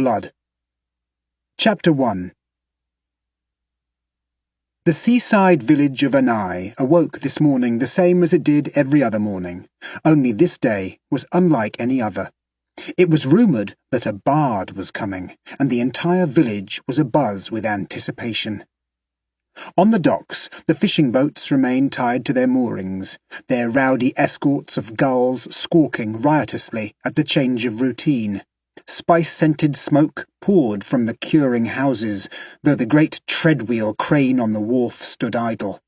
blood. Chapter 1. The seaside village of Anai awoke this morning the same as it did every other morning, only this day was unlike any other. It was rumoured that a bard was coming, and the entire village was abuzz with anticipation. On the docks, the fishing boats remained tied to their moorings, their rowdy escorts of gulls squawking riotously at the change of routine. Spice-scented smoke poured from the curing houses, though the great treadwheel crane on the wharf stood idle.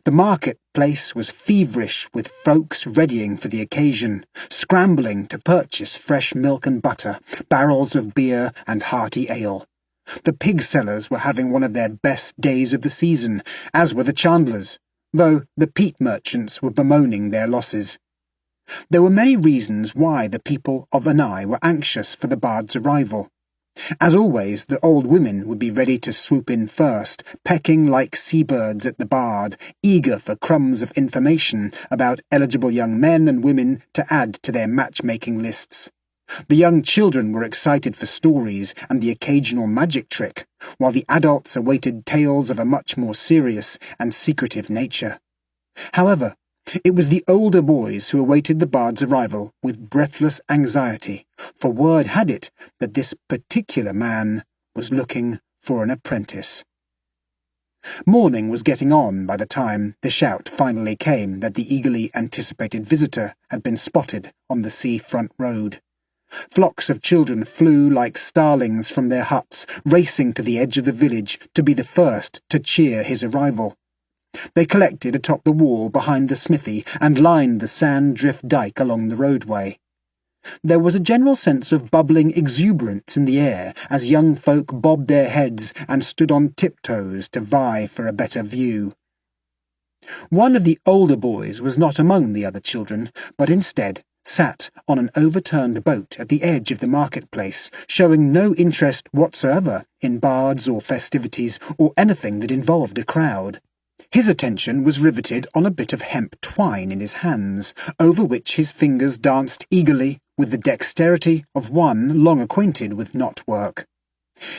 The market-place was feverish with folks readying for the occasion, scrambling to purchase fresh milk and butter, barrels of beer and hearty ale. The pig sellers were having one of their best days of the season, as were the chandlers, though the peat merchants were bemoaning their losses. There were many reasons why the people of Anai were anxious for the bard's arrival. As always, the old women would be ready to swoop in first, pecking like seabirds at the bard, eager for crumbs of information about eligible young men and women to add to their matchmaking lists. The young children were excited for stories and the occasional magic trick, while the adults awaited tales of a much more serious and secretive nature. However, it was the older boys who awaited the bard's arrival with breathless anxiety, for word had it that this particular man was looking for an apprentice. Morning was getting on by the time the shout finally came that the eagerly anticipated visitor had been spotted on the seafront road. Flocks of children flew like starlings from their huts, racing to the edge of the village to be the first to cheer his arrival. They collected atop the wall behind the smithy and lined the sand-drift dike along the roadway. There was a general sense of bubbling exuberance in the air as young folk bobbed their heads and stood on tiptoes to vie for a better view. One of the older boys was not among the other children, but instead sat on an overturned boat at the edge of the marketplace, showing no interest whatsoever in bards or festivities or anything that involved a crowd. His attention was riveted on a bit of hemp twine in his hands, over which his fingers danced eagerly with the dexterity of one long acquainted with knot-work.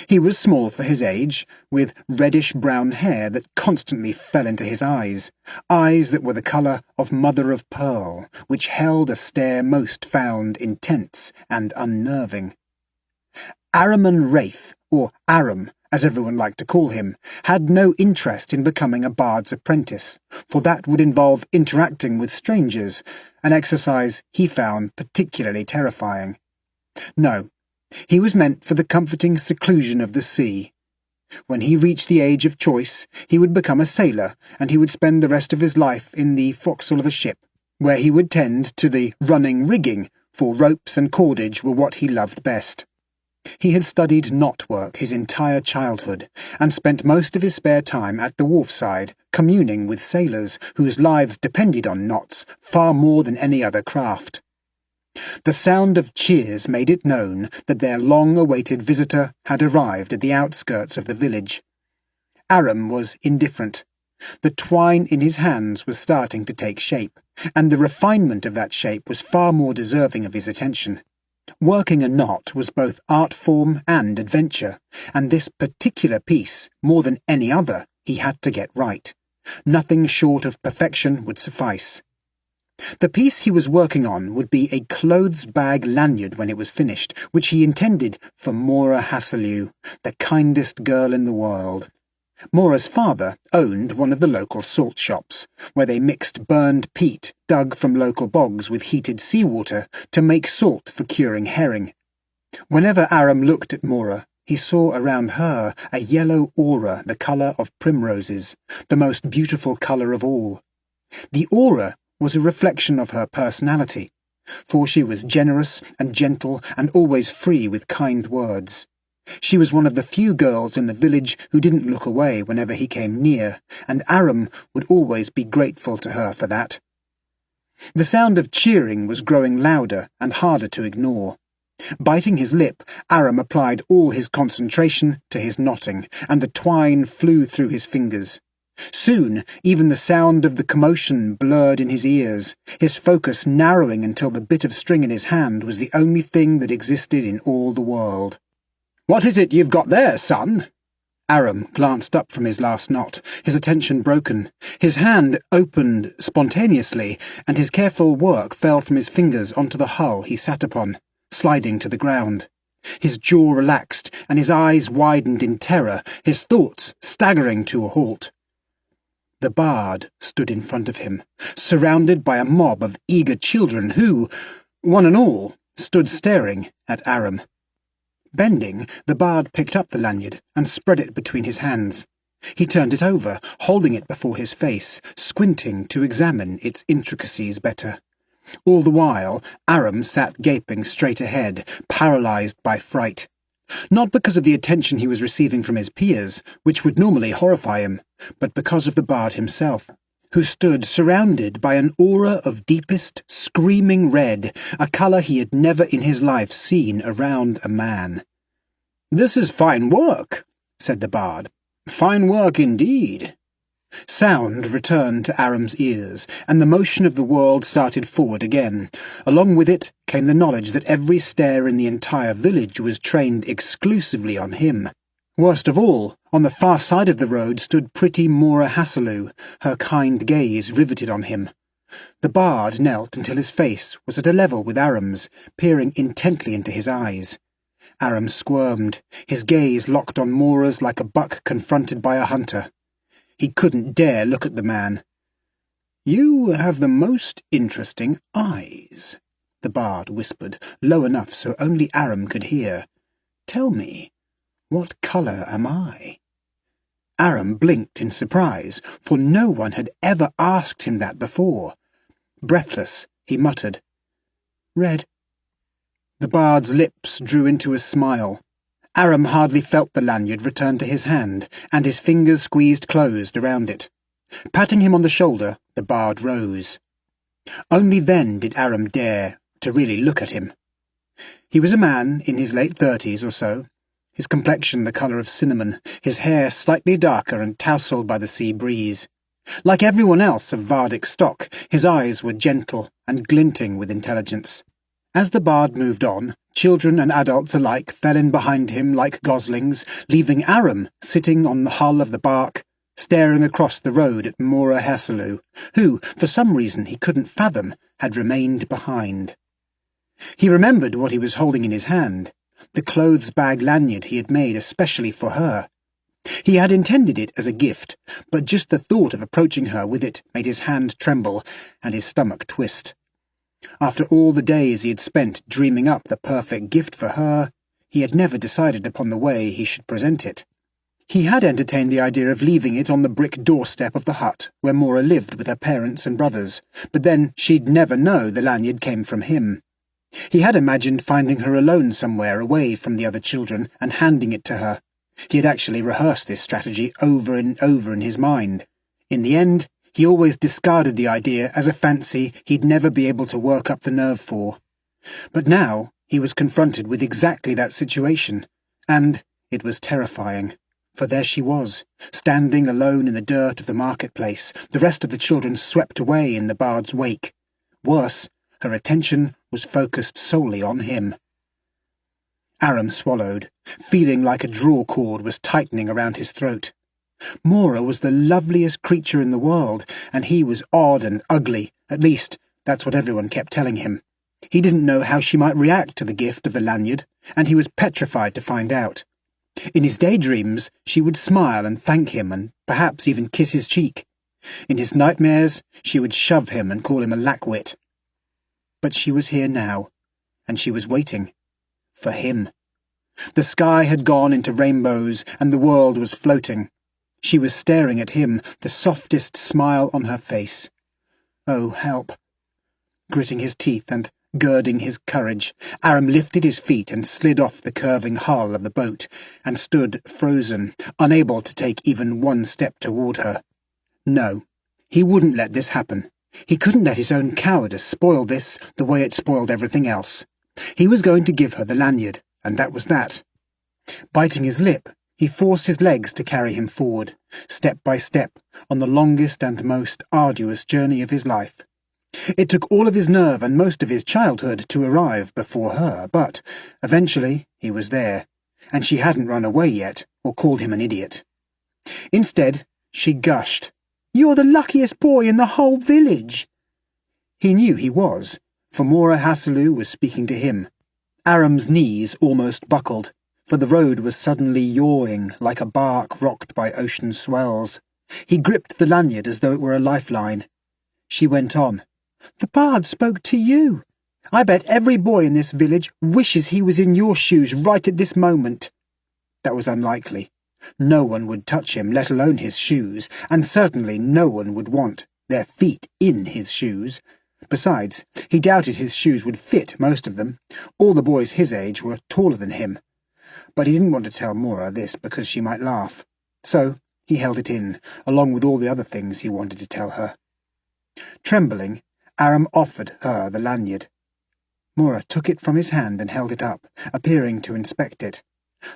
He was small for his age, with reddish-brown hair that constantly fell into his eyes that were the colour of mother-of-pearl, which held a stare most found intense and unnerving. Ahriman Wraith, or Aram, as everyone liked to call him, had no interest in becoming a bard's apprentice, for that would involve interacting with strangers, an exercise he found particularly terrifying. No, he was meant for the comforting seclusion of the sea. When he reached the age of choice, he would become a sailor, and he would spend the rest of his life in the forecastle of a ship, where he would tend to the running rigging, for ropes and cordage were what he loved best. He had studied knot-work his entire childhood, and spent most of his spare time at the wharfside, communing with sailors whose lives depended on knots far more than any other craft. The sound of cheers made it known that their long-awaited visitor had arrived at the outskirts of the village. Aram was indifferent. The twine in his hands was starting to take shape, and the refinement of that shape was far more deserving of his attention. Working a knot was both art form and adventure, and this particular piece, more than any other, he had to get right. Nothing short of perfection would suffice. The piece he was working on would be a clothes-bag lanyard when it was finished, which he intended for Mora Hasseliu, the kindest girl in the world. Mora's father owned one of the local salt shops, where they mixed burned peat dug from local bogs with heated seawater to make salt for curing herring. Whenever Aram looked at Mora, he saw around her a yellow aura the colour of primroses, the most beautiful colour of all. The aura was a reflection of her personality, for she was generous and gentle and always free with kind words. She was one of the few girls in the village who didn't look away whenever he came near, and Aram would always be grateful to her for that. The sound of cheering was growing louder and harder to ignore. Biting his lip, Aram applied all his concentration to his knotting, and the twine flew through his fingers. Soon, even the sound of the commotion blurred in his ears, his focus narrowing until the bit of string in his hand was the only thing that existed in all the world. "What is it you've got there, son?" Aram glanced up from his last knot, his attention broken. His hand opened spontaneously, and his careful work fell from his fingers onto the hull he sat upon, sliding to the ground. His jaw relaxed, and his eyes widened in terror, his thoughts staggering to a halt. The bard stood in front of him, surrounded by a mob of eager children who, one and all, stood staring at Aram. Bending, the bard picked up the lanyard and spread it between his hands. He turned it over, holding it before his face, squinting to examine its intricacies better. All the while, Aram sat gaping straight ahead, paralysed by fright. Not because of the attention he was receiving from his peers, which would normally horrify him, but because of the bard himself, who stood surrounded by an aura of deepest, screaming red, a colour he had never in his life seen around a man. "This is fine work," said the bard. "Fine work indeed." Sound returned to Aram's ears, and the motion of the world started forward again. Along with it came the knowledge that every stair in the entire village was trained exclusively on him. Worst of all, on the far side of the road stood pretty Mora Hasseloo, her kind gaze riveted on him. The bard knelt until his face was at a level with Aram's, peering intently into his eyes. Aram squirmed, his gaze locked on Mora's like a buck confronted by a hunter. He couldn't dare look at the man. "You have the most interesting eyes," the bard whispered, low enough so only Aram could hear. "Tell me, what colour am I?" Aram blinked in surprise, for no one had ever asked him that before. Breathless, he muttered, "Red." The bard's lips drew into a smile. Aram hardly felt the lanyard return to his hand, and his fingers squeezed closed around it. Patting him on the shoulder, the bard rose. Only then did Aram dare to really look at him. He was a man in his late 30s or so, his complexion the colour of cinnamon, his hair slightly darker and tousled by the sea breeze. Like everyone else of Vardic stock, his eyes were gentle and glinting with intelligence. As the bard moved on, children and adults alike fell in behind him like goslings, leaving Aram sitting on the hull of the bark, staring across the road at Mora Hasseloo, who, for some reason he couldn't fathom, had remained behind. He remembered what he was holding in his hand, the clothes-bag lanyard he had made especially for her. He had intended it as a gift, but just the thought of approaching her with it made his hand tremble and his stomach twist. After all the days he had spent dreaming up the perfect gift for her, he had never decided upon the way he should present it. He had entertained the idea of leaving it on the brick doorstep of the hut where Mora lived with her parents and brothers, but then she'd never know the lanyard came from him. He had imagined finding her alone somewhere away from the other children and handing it to her. He had actually rehearsed this strategy over and over in his mind. In the end, he always discarded the idea as a fancy he'd never be able to work up the nerve for. But now he was confronted with exactly that situation, and it was terrifying. For there she was, standing alone in the dirt of the marketplace, the rest of the children swept away in the bard's wake. Worse, her attention was focused solely on him. Aram swallowed, feeling like a draw cord was tightening around his throat. Mora was the loveliest creature in the world, and he was odd and ugly, at least that's what everyone kept telling him. He didn't know how she might react to the gift of the lanyard, and he was petrified to find out. In his daydreams, she would smile and thank him and perhaps even kiss his cheek. In his nightmares, she would shove him and call him a lackwit. But she was here now, and she was waiting. For him. The sky had gone into rainbows, and the world was floating. She was staring at him, the softest smile on her face. Oh, help. Gritting his teeth and girding his courage, Aram lifted his feet and slid off the curving hull of the boat, and stood frozen, unable to take even one step toward her. No, he wouldn't let this happen. He couldn't let his own cowardice spoil this the way it spoiled everything else. He was going to give her the lanyard, and that was that. Biting his lip, he forced his legs to carry him forward, step by step, on the longest and most arduous journey of his life. It took all of his nerve and most of his childhood to arrive before her, but eventually he was there. and she hadn't run away yet or called him an idiot. Instead, she gushed, "You're the luckiest boy in the whole village." He knew he was, for Mora Hasselou was speaking to him. Aram's knees almost buckled, for the road was suddenly yawing like a bark rocked by ocean swells. He gripped the lanyard as though it were a lifeline. She went on, "The bard spoke to you. I bet every boy in this village wishes he was in your shoes right at this moment." That was unlikely. No one would touch him, let alone his shoes, and certainly no one would want their feet in his shoes. Besides, he doubted his shoes would fit most of them. All the boys his age were taller than him. But he didn't want to tell Mora this because she might laugh. So he held it in, along with all the other things he wanted to tell her. Trembling, Aram offered her the lanyard. Mora took it from his hand and held it up, appearing to inspect it.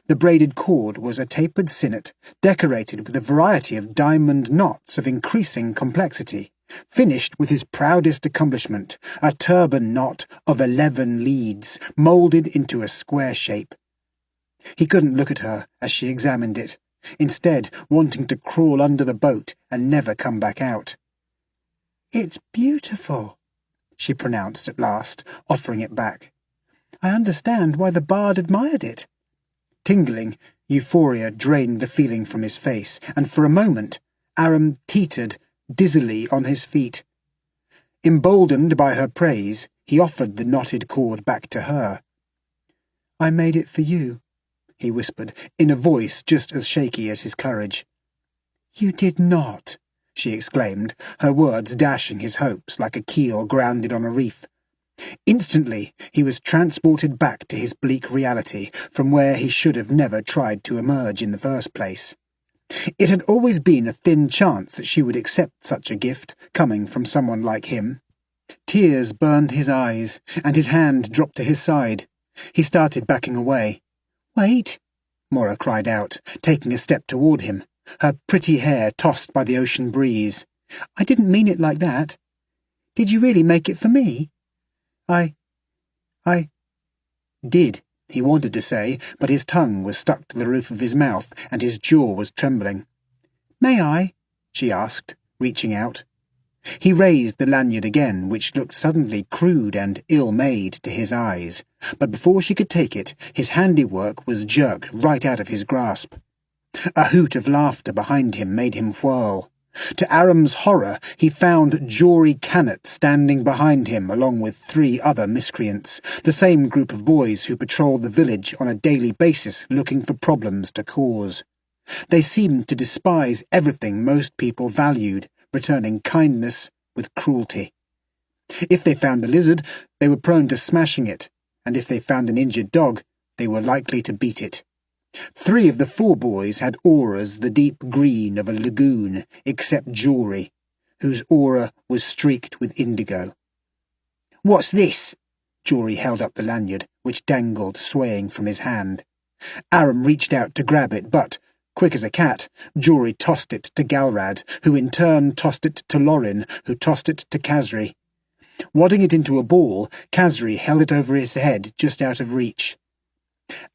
The braided cord was a tapered sinnet, decorated with a variety of diamond knots of increasing complexity, finished with his proudest accomplishment, a turban knot of 11 leads, moulded into a square shape. He couldn't look at her as she examined it, instead wanting to crawl under the boat and never come back out. "It's beautiful," she pronounced at last, offering it back. "I understand why the bard admired it." Tingling, euphoria drained the feeling from his face, and for a moment Aram teetered dizzily on his feet. Emboldened by her praise, he offered the knotted cord back to her. "I made it for you," he whispered, in a voice just as shaky as his courage. "You did not," she exclaimed, her words dashing his hopes like a keel grounded on a reef. Instantly he was transported back to his bleak reality, from where he should have never tried to emerge in the first place. It had always been a thin chance that she would accept such a gift, coming from someone like him. Tears burned his eyes, and his hand dropped to his side. He started backing away. "Wait!" Mora cried out, taking a step toward him, her pretty hair tossed by the ocean breeze. "I didn't mean it like that. Did you really make it for me?" I did, he wanted to say, but his tongue was stuck to the roof of his mouth, and his jaw was trembling. "May I?" she asked, reaching out. He raised the lanyard again, which looked suddenly crude and ill-made to his eyes, but before she could take it, his handiwork was jerked right out of his grasp. A hoot of laughter behind him made him whirl. To Aram's horror, he found Jory Cannet standing behind him along with 3 other miscreants, the same group of boys who patrolled the village on a daily basis looking for problems to cause. They seemed to despise everything most people valued, returning kindness with cruelty. If they found a lizard, they were prone to smashing it, and if they found an injured dog, they were likely to beat it. 3 of the 4 boys had auras the deep green of a lagoon, except Jory, whose aura was streaked with indigo. "What's this?" Jory held up the lanyard, which dangled swaying from his hand. Aram reached out to grab it, but, quick as a cat, Jory tossed it to Galrad, who in turn tossed it to Lorin, who tossed it to Khazri. Wadding it into a ball, Khazri held it over his head, just out of reach.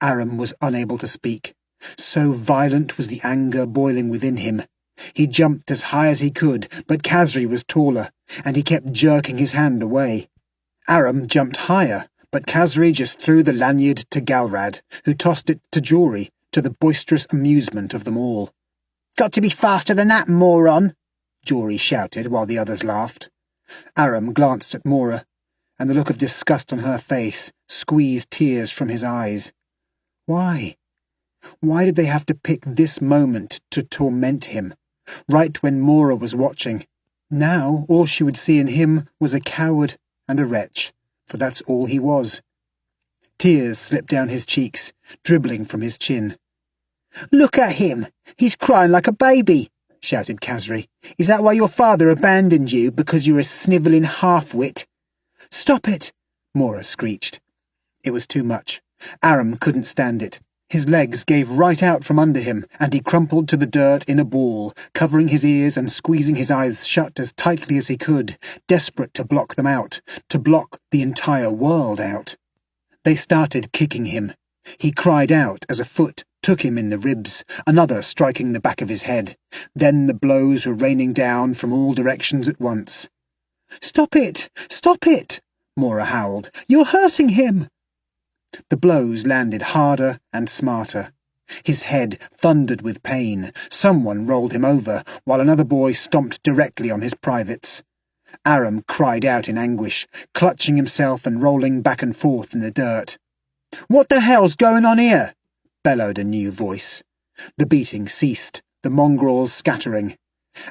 Aram was unable to speak. So violent was the anger boiling within him. He jumped as high as he could, but Khazri was taller, and he kept jerking his hand away. Aram jumped higher, but Khazri just threw the lanyard to Galrad, who tossed it to Jory, to the boisterous amusement of them all. "Got to be faster than that, moron!" Jory shouted while the others laughed. Aram glanced at Mora, and the look of disgust on her face squeezed tears from his eyes. Why? Why did they have to pick this moment to torment him, right when Mora was watching? Now all she would see in him was a coward and a wretch, for that's all he was. Tears slipped down his cheeks, dribbling from his chin. "Look at him! He's crying like a baby!" shouted Khazri. "Is that why your father abandoned you, because you're a snivelling half-wit?" "Stop it!" Mora screeched. It was too much. Aram couldn't stand it. His legs gave right out from under him, and he crumpled to the dirt in a ball, covering his ears and squeezing his eyes shut as tightly as he could, desperate to block them out, to block the entire world out. They started kicking him. He cried out as a foot took him in the ribs, another striking the back of his head. Then the blows were raining down from all directions at once. "Stop it! Stop it!" Mora howled. "You're hurting him!" The blows landed harder and smarter. His head thundered with pain. Someone rolled him over, while another boy stomped directly on his privates. Aram cried out in anguish, clutching himself and rolling back and forth in the dirt. "What the hell's going on here?" bellowed a new voice. The beating ceased, the mongrels scattering.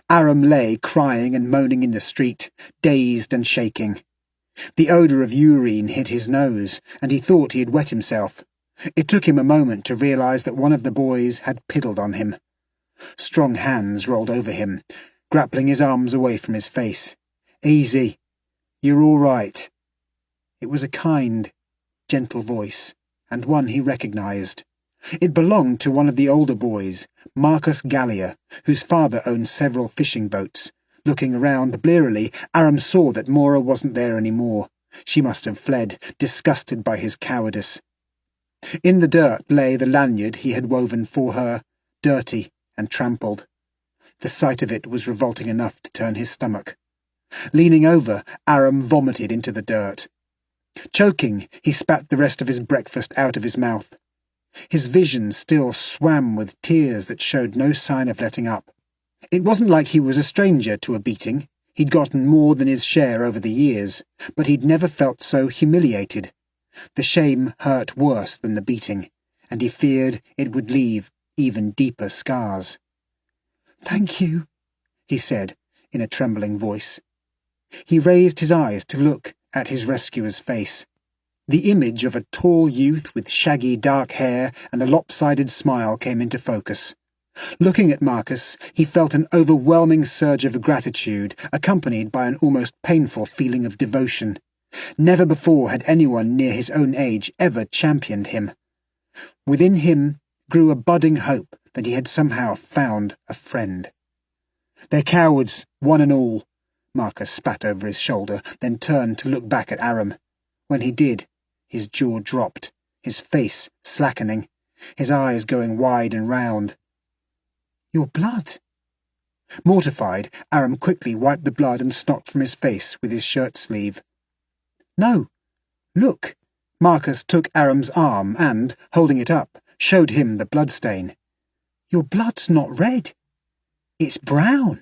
Aram lay crying and moaning in the street, dazed and shaking. The odour of urine hit his nose, and he thought he had wet himself. It took him a moment to realise that one of the boys had piddled on him. Strong hands rolled over him, grappling his arms away from his face. "Easy. You're all right." It was a kind, gentle voice, and one he recognised. It belonged to one of the older boys, Marcus Gallia, whose father owned several fishing boats. Looking around blearily, Aram saw that Mora wasn't there any more. She must have fled, disgusted by his cowardice. In the dirt lay the lanyard he had woven for her, dirty and trampled. The sight of it was revolting enough to turn his stomach. Leaning over, Aram vomited into the dirt. Choking, he spat the rest of his breakfast out of his mouth. His vision still swam with tears that showed no sign of letting up. It wasn't like he was a stranger to a beating. He'd gotten more than his share over the years, but he'd never felt so humiliated. The shame hurt worse than the beating, and he feared it would leave even deeper scars. "Thank you," he said in a trembling voice. He raised his eyes to look at his rescuer's face. The image of a tall youth with shaggy dark hair and a lopsided smile came into focus. Looking at Marcus, he felt an overwhelming surge of gratitude, accompanied by an almost painful feeling of devotion. Never before had anyone near his own age ever championed him. Within him grew a budding hope that he had somehow found a friend. "They're cowards, one and all," Marcus spat over his shoulder, then turned to look back at Aram. When he did, his jaw dropped, his face slackening, his eyes going wide and round. "Your blood." Mortified, Aram quickly wiped the blood and snot from his face with his shirt sleeve. "No, look." Marcus took Aram's arm and, holding it up, showed him the bloodstain. "Your blood's not red. It's brown."